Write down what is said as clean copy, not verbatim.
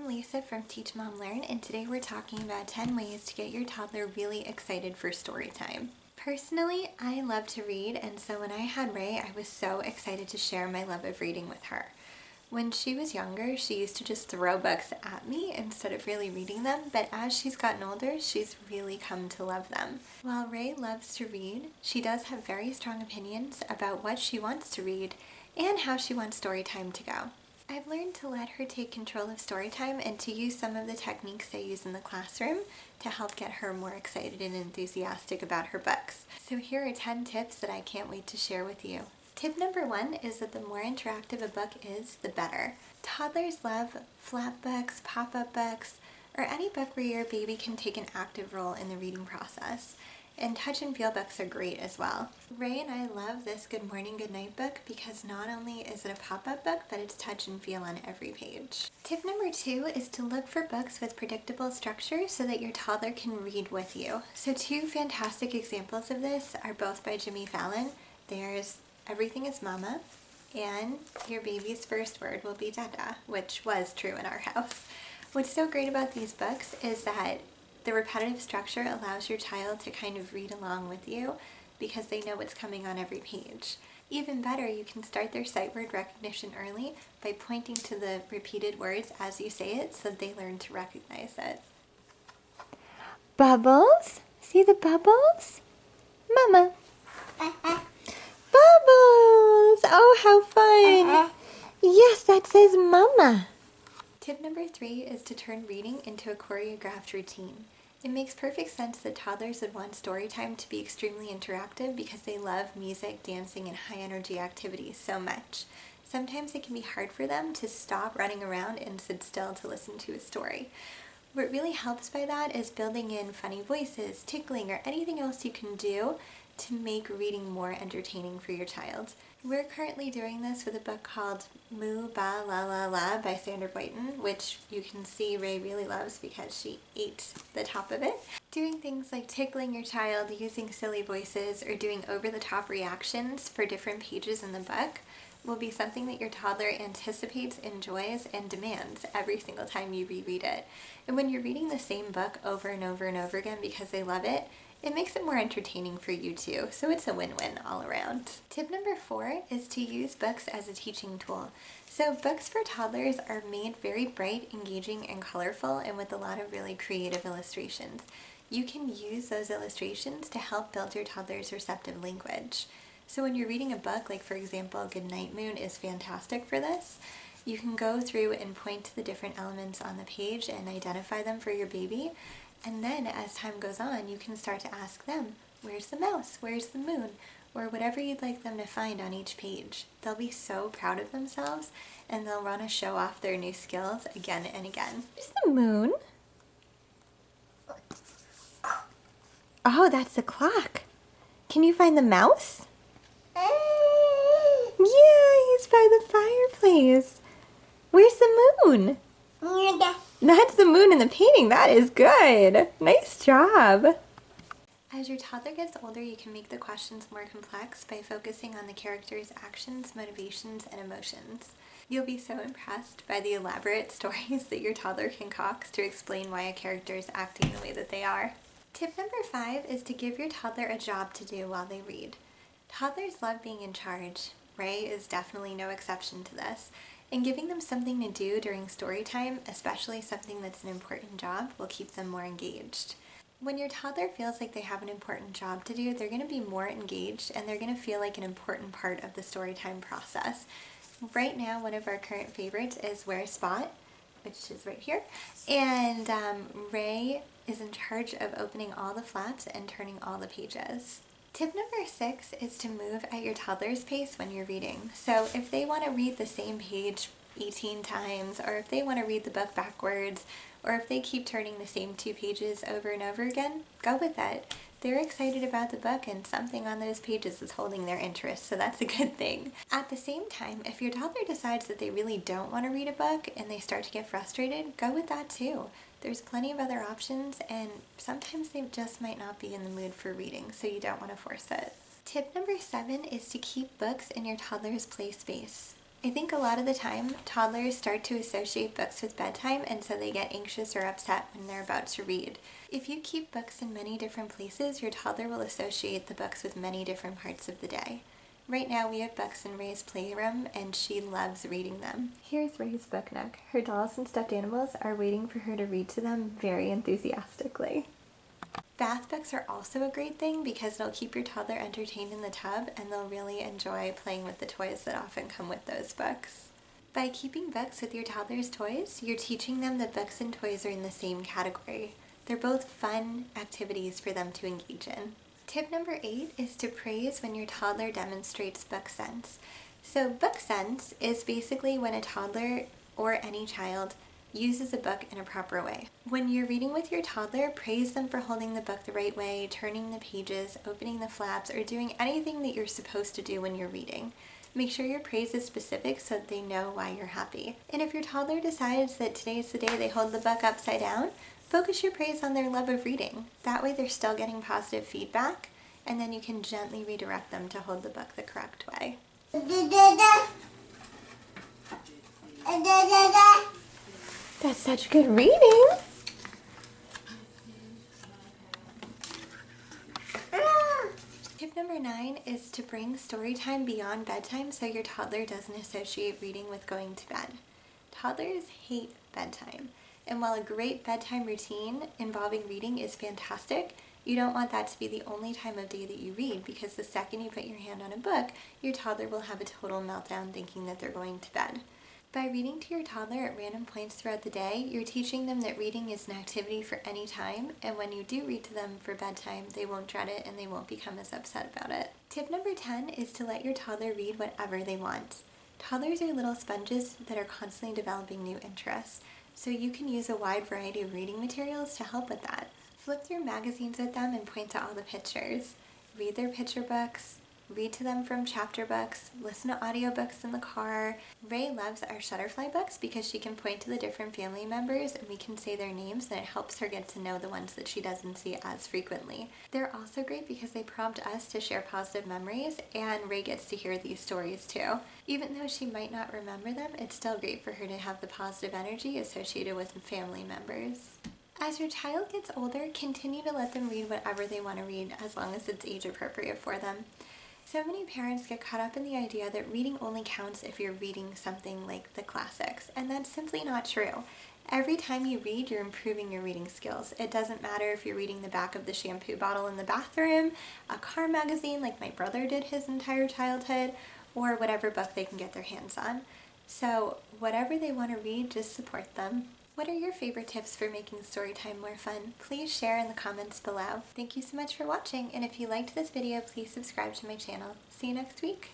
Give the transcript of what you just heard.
I'm Lisa from Teach Mom Learn, and today we're talking about 10 ways to get your toddler really excited for story time. Personally, I love to read, and so when I had Ray, I was so excited to share my love of reading with her. When she was younger, she used to just throw books at me instead of really reading them, but as she's gotten older, she's really come to love them. While Ray loves to read, she does have very strong opinions about what she wants to read and how she wants story time to go. I've learned to let her take control of story time and to use some of the techniques I use in the classroom to help get her more excited and enthusiastic about her books. So here are 10 tips that I can't wait to share with you. Tip number 1 is that the more interactive a book is, the better. Toddlers love flap books, pop-up books, or any book where your baby can take an active role in the reading process. And touch and feel books are great as well. Ray and I love this Good Morning, Good Night book because not only is it a pop-up book, but it's touch and feel on every page. Tip number 2 is to look for books with predictable structure so that your toddler can read with you. So 2 fantastic examples of this are both by Jimmy Fallon. There's Everything is Mama, and your baby's first word will be Dada, which was true in our house. What's so great about these books is that the repetitive structure allows your child to kind of read along with you because they know what's coming on every page. Even better, you can start their sight word recognition early by pointing to the repeated words as you say it so they learn to recognize it. Bubbles? See the bubbles? Mama. Bubbles! Oh, how fun! Yes, that says Mama. Tip number 3 is to turn reading into a choreographed routine. It makes perfect sense that toddlers would want story time to be extremely interactive because they love music, dancing, and high energy activities so much. Sometimes it can be hard for them to stop running around and sit still to listen to a story. What really helps by that is building in funny voices, tickling, or anything else you can do to make reading more entertaining for your child. We're currently doing this with a book called Moo Ba La La La by Sandra Boynton, which you can see Ray really loves because she ate the top of it. Doing things like tickling your child, using silly voices, or doing over-the-top reactions for different pages in the book will be something that your toddler anticipates, enjoys, and demands every single time you reread it. And when you're reading the same book over and over and over again because they love it, it makes it more entertaining for you too, so it's a win-win all around. Tip number 4 is to use books as a teaching tool. So books for toddlers are made very bright, engaging, and colorful, and with a lot of really creative illustrations. You can use those illustrations to help build your toddler's receptive language. So when you're reading a book, like for example, Goodnight Moon is fantastic for this. You can go through and point to the different elements on the page and identify them for your baby. And then as time goes on, you can start to ask them, where's the mouse? Where's the moon? Or whatever you'd like them to find on each page. They'll be so proud of themselves and they'll want to show off their new skills again and again. Where's the moon? Oh, that's the clock. Can you find the mouse? Yeah, he's by the fireplace. Where's the moon? That's the moon in the painting. That is good. Nice job. As your toddler gets older, you can make the questions more complex by focusing on the character's actions, motivations, and emotions. You'll be so impressed by the elaborate stories that your toddler concocts to explain why a character is acting the way that they are. Tip number 5 is to give your toddler a job to do while they read. Toddlers love being in charge. Ray is definitely no exception to this. And giving them something to do during story time, especially something that's an important job, will keep them more engaged. When your toddler feels like they have an important job to do, they're going to be more engaged and they're going to feel like an important part of the story time process. Right now, one of our current favorites is Wear a Spot, which is right here. And Ray is in charge of opening all the flaps and turning all the pages. Tip number 6 is to move at your toddler's pace when you're reading. So if they want to read the same page 18 times, or if they want to read the book backwards, or if they keep turning the same 2 pages over and over again, go with it. They're excited about the book and something on those pages is holding their interest, so that's a good thing. At the same time, if your toddler decides that they really don't want to read a book and they start to get frustrated, go with that too. There's plenty of other options and sometimes they just might not be in the mood for reading, so you don't want to force it. Tip number 7 is to keep books in your toddler's play space. I think a lot of the time, toddlers start to associate books with bedtime, and so they get anxious or upset when they're about to read. If you keep books in many different places, your toddler will associate the books with many different parts of the day. Right now we have books in Ray's playroom, and she loves reading them. Here's Ray's book nook. Her dolls and stuffed animals are waiting for her to read to them very enthusiastically. Bath books are also a great thing because they'll keep your toddler entertained in the tub, and they'll really enjoy playing with the toys that often come with those books. By keeping books with your toddler's toys, you're teaching them that books and toys are in the same category. They're both fun activities for them to engage in. Tip number 8 is to praise when your toddler demonstrates book sense. So book sense is basically when a toddler or any child uses a book in a proper way. When you're reading with your toddler, praise them for holding the book the right way, turning the pages, opening the flaps, or doing anything that you're supposed to do when you're reading. Make sure your praise is specific so that they know why you're happy. And if your toddler decides that today's the day they hold the book upside down, focus your praise on their love of reading. That way they're still getting positive feedback, and then you can gently redirect them to hold the book the correct way. That's such good reading. Tip number 9 is to bring story time beyond bedtime so your toddler doesn't associate reading with going to bed. Toddlers hate bedtime, and while a great bedtime routine involving reading is fantastic, you don't want that to be the only time of day that you read, because the second you put your hand on a book, your toddler will have a total meltdown thinking that they're going to bed. By reading to your toddler at random points throughout the day, you're teaching them that reading is an activity for any time, and when you do read to them for bedtime, they won't dread it and they won't become as upset about it. Tip number 10 is to let your toddler read whatever they want. Toddlers are little sponges that are constantly developing new interests, so you can use a wide variety of reading materials to help with that. Flip through magazines with them and point to all the pictures. Read their picture books. Read to them from chapter books, listen to audiobooks in the car. Ray loves our Shutterfly books because she can point to the different family members and we can say their names, and it helps her get to know the ones that she doesn't see as frequently. They're also great because they prompt us to share positive memories, and Ray gets to hear these stories too. Even though she might not remember them, it's still great for her to have the positive energy associated with family members. As your child gets older, continue to let them read whatever they want to read as long as it's age appropriate for them. So many parents get caught up in the idea that reading only counts if you're reading something like the classics, and that's simply not true. Every time you read, you're improving your reading skills. It doesn't matter if you're reading the back of the shampoo bottle in the bathroom, a car magazine like my brother did his entire childhood, or whatever book they can get their hands on. So whatever they want to read, just support them. What are your favorite tips for making storytime more fun? Please share in the comments below. Thank you so much for watching, and if you liked this video, please subscribe to my channel. See you next week!